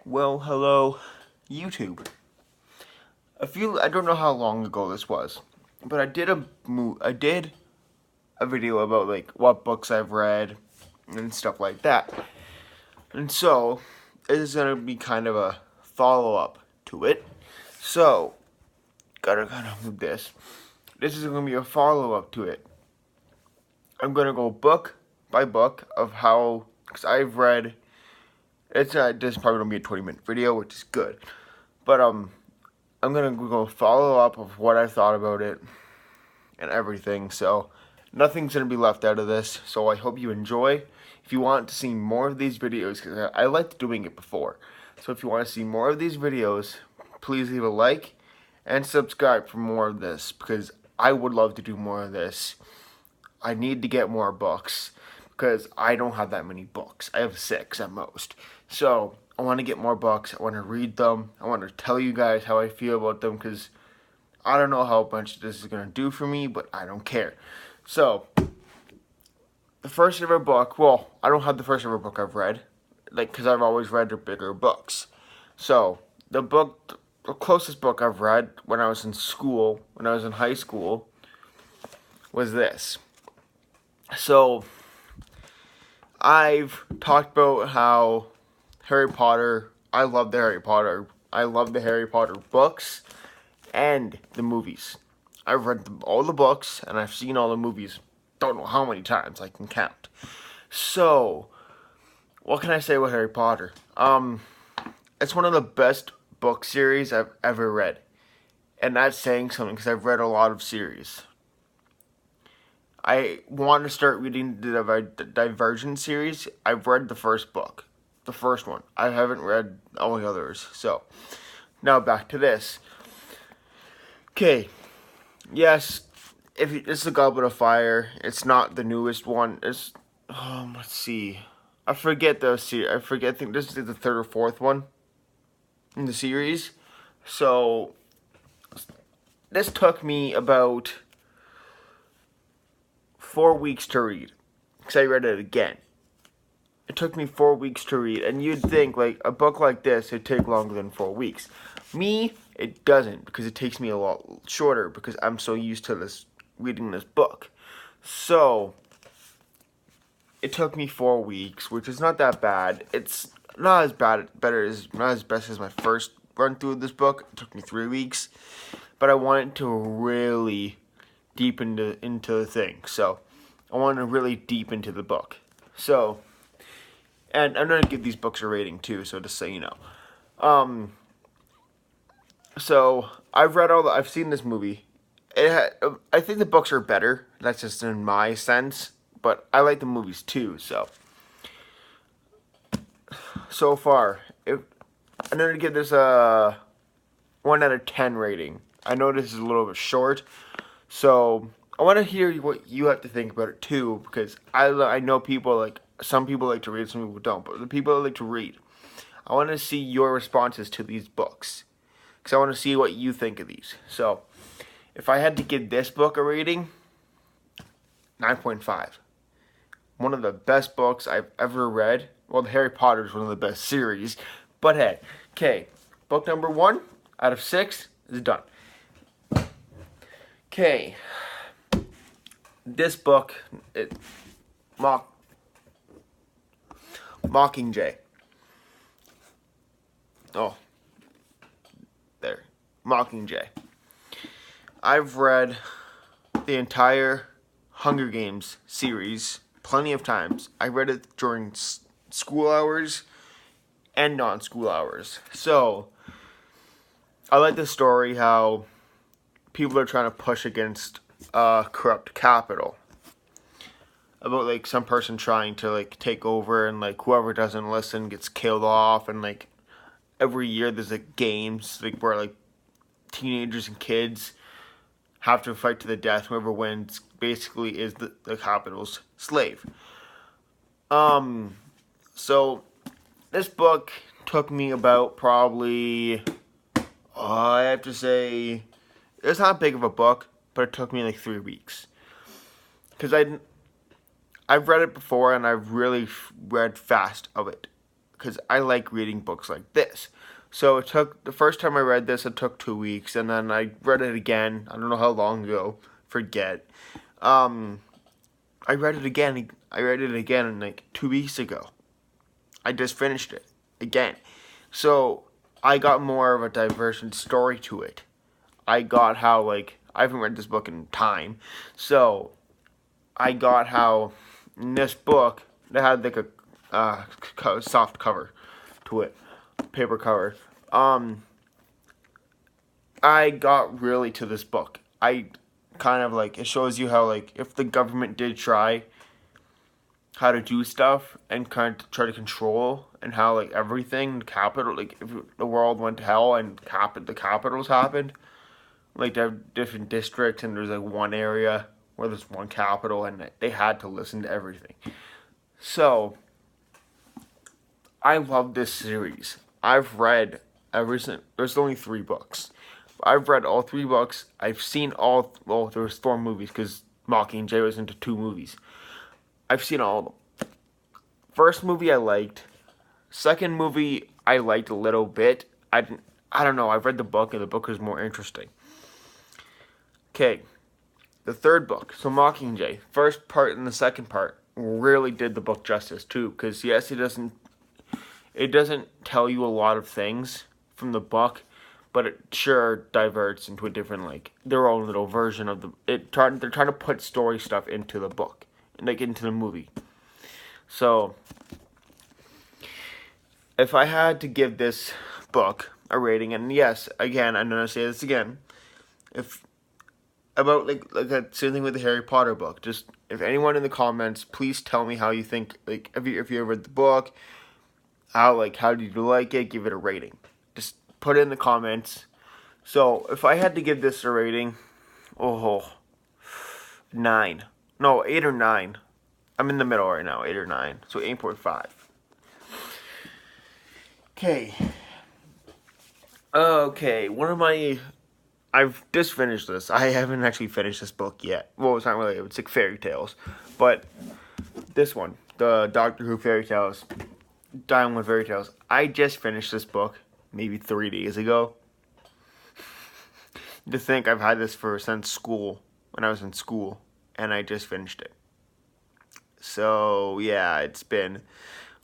Well, hello, YouTube. I don't know how long ago this was, but I did a video about like what books I've read and stuff like that. And so, this is gonna be kind of a follow-up to it. So, gotta kind of move this. This is gonna be a follow-up to it. I'm gonna go book by book of how, because I've read. This is probably gonna be a 20-minute video, which is good. But I'm gonna go follow up of what I thought about it and everything. So nothing's gonna be left out of this. So I hope you enjoy. If you want to see more of these videos, because I liked doing it before. So if you want to see more of these videos, please leave a like and subscribe for more of this, because I would love to do more of this. I need to get more books, because I don't have that many books. I have 6 at most. So I want to get more books. I want to read them. I want to tell you guys how I feel about them, because I don't know how much this is going to do for me, but I don't care. So, the first ever book, well, I don't have the first ever book I've read, because I've always read the bigger books. So, the closest book I've read when I was in school, when I was in high school, was this. So, I've talked about how Harry Potter, I love the Harry Potter books and the movies. I've read all the books and I've seen all the movies. Don't know how many times I can count. So, what can I say about Harry Potter? It's one of the best book series I've ever read. And that's saying something, because I've read a lot of series. I want to start reading the Divergent series. I've read the first book. The first one. I haven't read all the others. So, now back to this. Okay. Yes, it's the Goblet of Fire. It's not the newest one. It's, let's see. I forget the series. I think this is the 3rd or 4th one in the series. So, this took me about 4 weeks to read, because I read it again. It took me 4 weeks to read, and you'd think like a book like this would take longer than 4 weeks. Me, it doesn't, because it takes me a lot shorter, because I'm so used to reading this book. So it took me 4 weeks, which is not that bad. It's not as bad, not as best as my first run through of this book. It took me 3 weeks, but I wanted to really deep into the thing. So I wanted to really deep into the book. So, and I'm gonna give these books a rating too. So just so you know, so I've seen this movie. I think the books are better. That's just in my sense, but I like the movies too. So far, I'm gonna give this a 1 out of 10 rating. I know this is a little bit short. So, I want to hear what you have to think about it too, because I know some people like to read, some people don't, but the people that like to read, I want to see your responses to these books, because I want to see what you think of these. So, if I had to give this book a rating, 9.5. One of the best books I've ever read. Well, the Harry Potter is one of the best series, but hey, okay, book number 1 out of 6 is done. Okay, this book, Mockingjay. Oh, there, Mockingjay. I've read the entire Hunger Games series plenty of times. I read it during school hours and non-school hours. So, I like the story how people are trying to push against corrupt capital. About like some person trying to like take over, and like whoever doesn't listen gets killed off, and like every year there's like games like where like teenagers and kids have to fight to the death. Whoever wins basically is the capital's slave. So this book took me about probably, I have to say, it's not big of a book, but it took me like 3 weeks. Because I've read it before, and I've really read fast of it. because I like reading books like this. So the first time I read this, it took 2 weeks, and then I read it again. I don't know how long ago, forget. I read it again. I read it again like 2 weeks ago. I just finished it again. So I got more of a divergent story to it. I got how, like, I haven't read this book in time. So I got how in this book, they had like a soft cover to it, paper cover. I got really to this book. I kind of like, it shows you how, like, if the government did try how to do stuff and kind of try to control, and how, like, everything, the capital, like, if the world went to hell and the capitals happened, like, they have different districts, and there's like one area where there's one capital, and they had to listen to everything. So I love this series. I've read there's only 3 books. I've read all 3 books. I've seen there was 4 movies, because Mockingjay was into 2 movies. I've seen all of them. First movie I liked. Second movie I liked a little bit. I don't know. I've read the book, and the book is more interesting. Okay, the third book. So Mockingjay, first part and the second part really did the book justice too. Because yes, it doesn't tell you a lot of things from the book, but it sure diverts into a different, like, their own little version of they're trying to put story stuff into the book, like into the movie. So if I had to give this book a rating, and yes, again, I'm gonna say this again, about like that same thing with the Harry Potter book. Just, if anyone in the comments, please tell me how you think, like, if you ever read the book, how did you like it? Give it a rating. Just put it in the comments. So if I had to give this a rating, 9. No, 8 or 9. I'm in the middle right now, 8 or 9. So 8.5. Okay. I've just finished this. I haven't actually finished this book yet. Well, it's not really, it's like fairy tales. But this one, the Doctor Who fairy tales, Dying with Fairy Tales. I just finished this book maybe 3 days ago. To think I've had this since school, when I was in school, and I just finished it. So yeah, it's been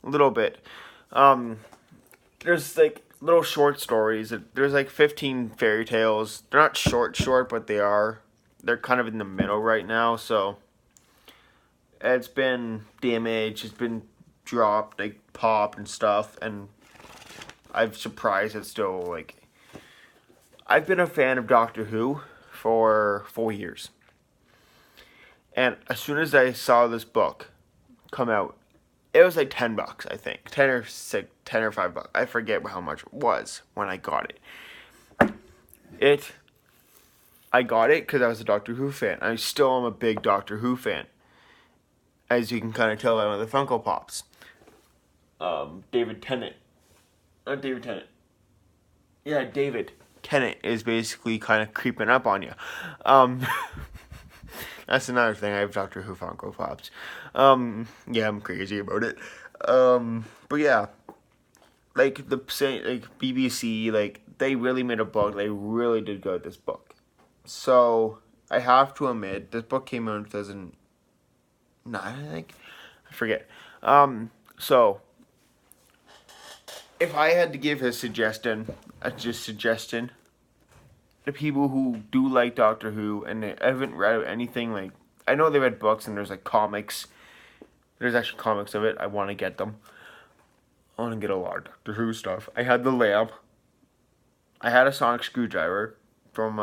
a little bit. There's like little short stories. There's like 15 fairy tales. They're not short, but they are. They're kind of in the middle right now. So it's been damaged. It's been dropped, like pop and stuff, and I'm surprised it's still, like, I've been a fan of Doctor Who for 4 years, and as soon as I saw this book come out, it was like $10, I think, 10 or $5. I forget how much it was when I got it. I got it because I was a Doctor Who fan. I still am a big Doctor Who fan, as you can kind of tell by one of the Funko Pops. David Tennant. Yeah, David Tennant is basically kind of creeping up on you. That's another thing. I have Doctor Who Funko Pops. Yeah, I'm crazy about it. But yeah, like BBC, like, they really made a book. They really did good at this book. So I have to admit, this book came out in 2009, I think. I forget. So if I had to give a suggestion to people who do like Doctor Who and they haven't read anything, like, I know they read books and there's like comics. There's actually comics of it. I want to get them. I want to get a lot of Doctor Who stuff. I had the lamp. I had a sonic screwdriver from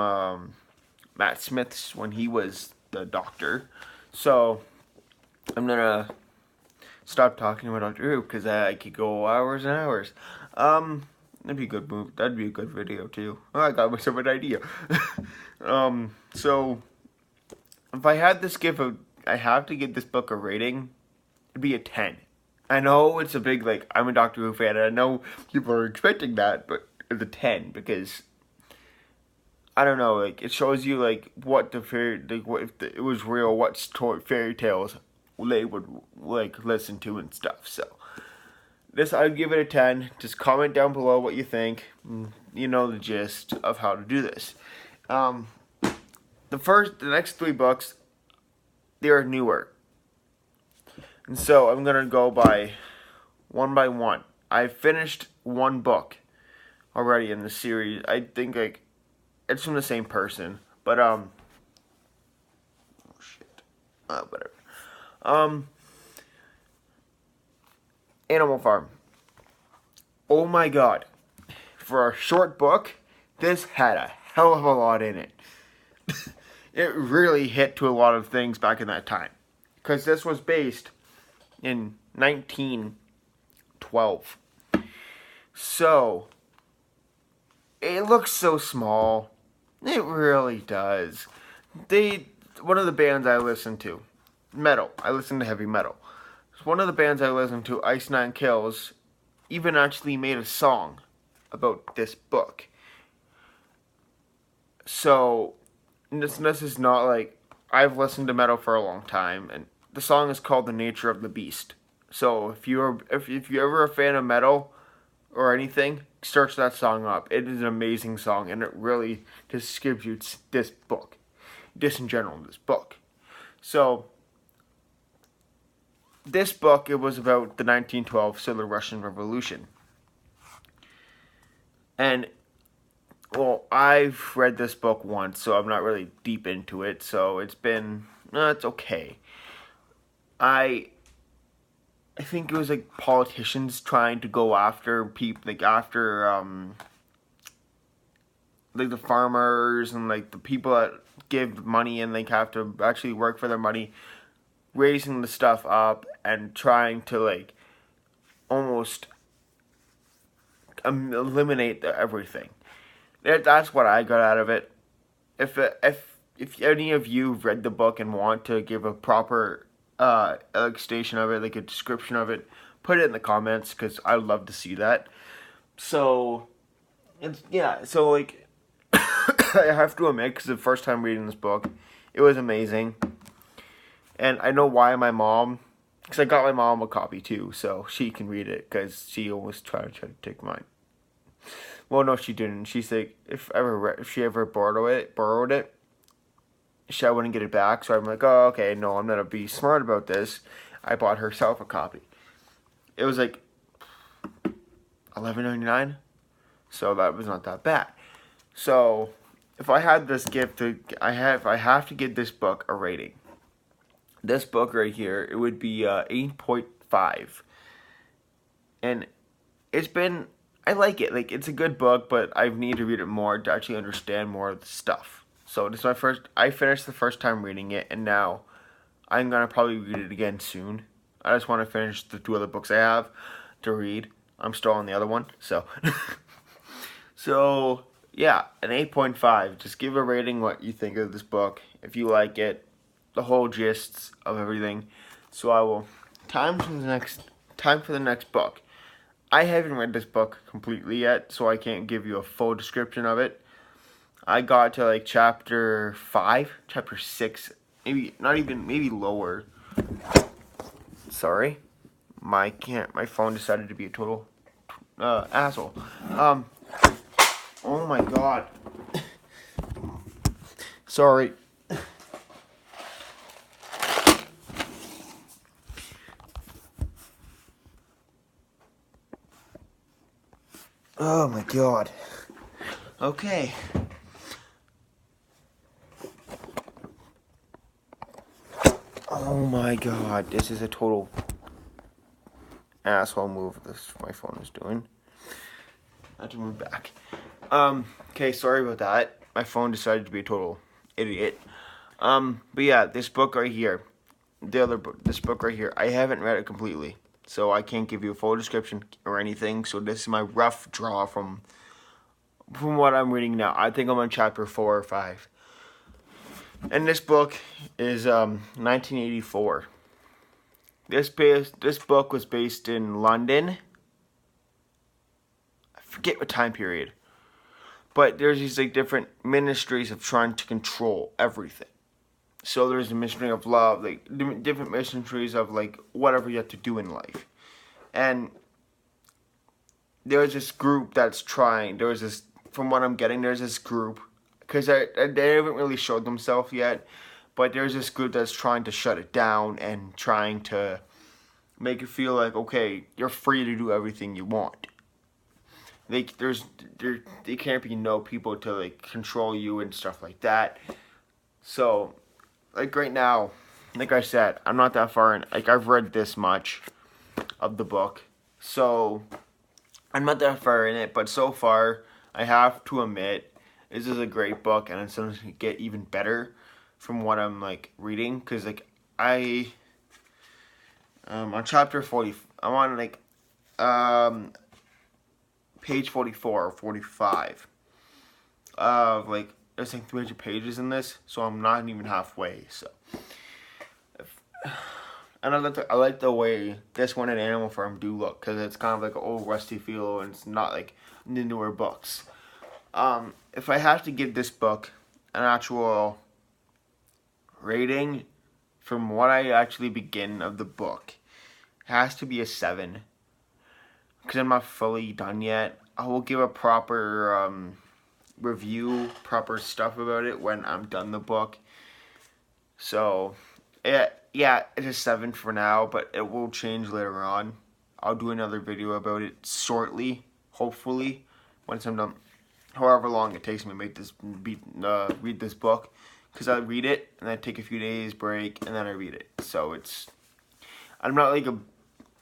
Matt Smith's when he was the Doctor. So I'm gonna stop talking about Doctor Who because I could go hours and hours. That'd be a good move. That'd be a good video too. Oh, I got myself an idea. So if I had I have to give this book a rating, it'd be a 10. I know it's a big, like, I'm a Doctor Who fan, and I know people are expecting that, but it's a 10 because I don't know, like, it shows you, like, what if it was real, what fairy tales they would, like, listen to and stuff. So This, I'd give it a 10. Just comment down below what you think. You know the gist of how to do this. The next 3 books, they are newer. And so I'm going to go by one. I finished 1 book already in the series. I think like it's from the same person, but whatever. Animal Farm. Oh my god. For a short book, this had a hell of a lot in it. It really hit to a lot of things back in that time. Because this was based in 1912. So, it looks so small. It really does. One of the bands I listen to, metal. I listen to heavy metal. One of the bands I listen to, Ice Nine Kills, even actually made a song about this book. So, this is not like, I've listened to metal for a long time, and the song is called The Nature of the Beast. So, if you're ever a fan of metal or anything, search that song up. It is an amazing song, and it really distributes this book. This in general, this book. So, this book, it was about the 1912, so the Russian Revolution. And, well, I've read this book once, so I'm not really deep into it, so it's okay. I think it was like politicians trying to go after people, like like the farmers and like the people that give money and like have to actually work for their money, raising the stuff up and trying to like almost eliminate everything. That's what I got out of it. If any of you read the book and want to give a proper illustration of it, like a description of it, put it in the comments because I'd love to see that. So so like I have to admit, because the first time reading this book, it was amazing. And I know why my mom, because I got my mom a copy too, so she can read it, because she always tried to take mine. Well, no, she didn't. She's like, if she ever borrowed it, I wouldn't get it back. So I'm like, oh, okay, no, I'm gonna be smart about this. I bought herself a copy. It was like $11.99, so that was not that bad. So if I had this gift, I have to give this book a rating. This book right here, it would be 8.5, and I like it. Like, it's a good book, but I need to read it more to actually understand more of the stuff. So this is I finished the first time reading it, and now I'm gonna probably read it again soon. I just want to finish the 2 other books I have to read. I'm still on the other one, so so yeah, an 8.5. Just give a rating what you think of this book, if you like it, the whole gist of everything. So I will time for the next book. I haven't read this book completely yet, so I can't give you a full description of it. I got to like chapter 5, chapter 6, maybe not even, maybe lower. Sorry, my phone decided to be a total asshole. Oh my god. Sorry. Oh my god. Okay. Oh my god, this is a total asshole move my phone is doing. I have to move back. Okay, sorry about that. My phone decided to be a total idiot. But yeah, this book right here, this book right here, I haven't read it completely, so I can't give you a full description or anything. So this is my rough draw from what I'm reading now. I think I'm on chapter 4 or 5. And this book is 1984. This book was based in London. I forget what time period. But there's these like different ministries of trying to control everything. So there's a ministry of love, like different ministries of like whatever you have to do in life. And there's this group that's trying. There's this, from what I'm getting, there's this group, because they haven't really showed themselves yet, but there's this group that's trying to shut it down and trying to make it feel like, okay, you're free to do everything you want. They can't be no people to like control you and stuff like that. So, like right now, like I said, I'm not that far in. Like I've read this much of the book, so I'm not that far in it. But so far, I have to admit, this is a great book, and it's going to get even better from what I'm like reading. Cause like on chapter 40, I'm on like page 44 or 45 of like there's like 300 pages in this, so I'm not even halfway. So, and I like the way this one and Animal Farm do look, because it's kind of like an old rusty feel, and it's not like the newer books. If I have to give this book an actual rating from what I actually begin of the book, it has to be a 7, because I'm not fully done yet. I will give a proper review, proper stuff about it when I'm done the book. So, yeah, it's a 7 for now, but it will change later on. I'll do another video about it shortly, hopefully, once I'm done. However long it takes me to make this, read this book, because I read it and I take a few days break and then I read it. So I'm not like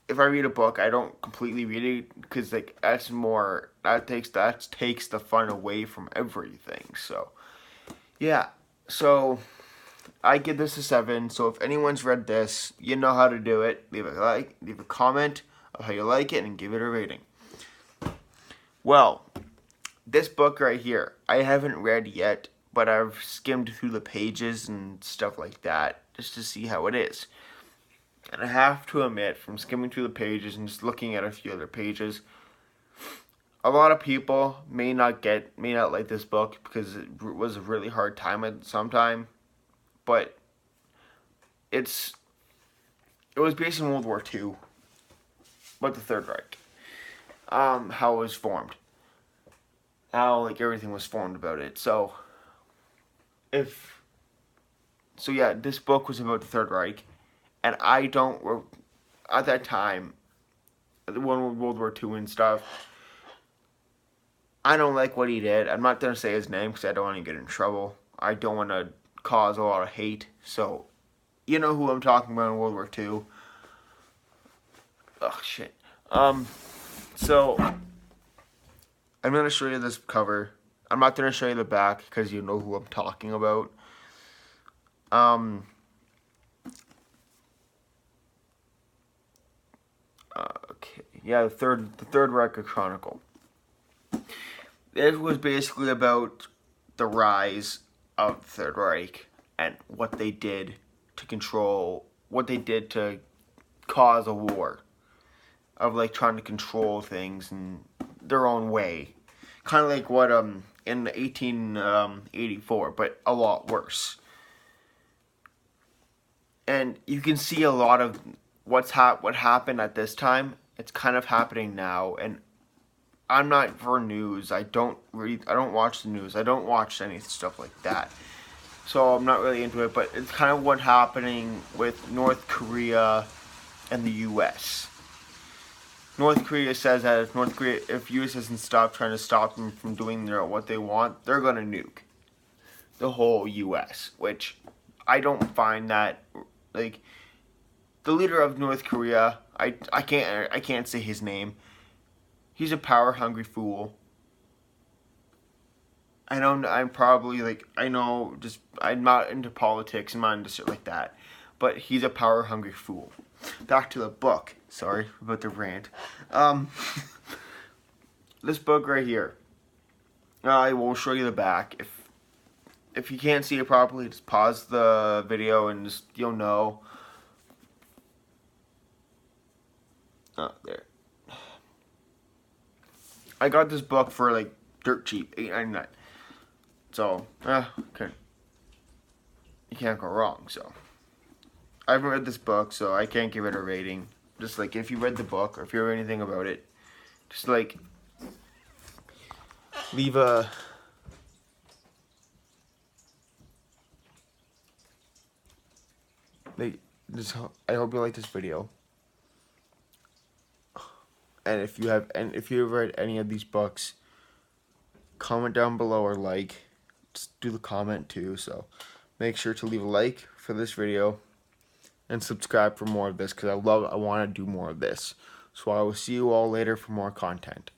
if I read a book, I don't completely read it, because like that takes the fun away from everything. So yeah, so I give this a 7. So if anyone's read this, you know how to do it. Leave a like, leave a comment of how you like it, and give it a rating. Well, this book right here, I haven't read yet, but I've skimmed through the pages and stuff like that just to see how it is. And I have to admit, from skimming through the pages and just looking at a few other pages, a lot of people may not like this book because it was a really hard time at some time. But it was based in World War II, but the Third Reich, how it was formed, how like everything was formed about it. So yeah, this book was about the Third Reich, and at that time, when World War II and stuff, I don't like what he did. I'm not gonna say his name because I don't want to get in trouble. I don't want to cause a lot of hate. So, you know who I'm talking about in World War II. Oh shit. So I'm gonna show you this cover. I'm not gonna show you the back because you know who I'm talking about. Okay. Yeah, the third Reich Chronicle. It was basically about the rise of the Third Reich and what they did to cause a war, of like trying to control things in their own way, kind of like what in 1884, but a lot worse. And you can see a lot of what happened at this time. It's kind of happening now, and I'm not for news. I don't watch the news. I don't watch any stuff like that. So I'm not really into it, but it's kind of what's happening with North Korea and the U.S. North Korea says that if U.S. doesn't stop trying to stop them from doing what they want, they're gonna nuke the whole U.S. Which I don't find that, like, the leader of North Korea. I can't say his name. He's a power-hungry fool. I'm not into politics, I'm not into shit like that. But he's a power-hungry fool. Back to the book. Sorry about the rant. This book right here. I will show you the back. If you can't see it properly, just pause the video and you'll know. Oh, there. I got this book for like dirt cheap, $8.99. So, okay. You can't go wrong. So, I haven't read this book, so I can't give it a rating. Just like if you read the book or if you know anything about it, just like leave a I hope you like this video. And if you've read any of these books, comment down below or like. Just do the comment too. So make sure to leave a like for this video and subscribe for more of this, because I want to do more of this. So I will see you all later for more content.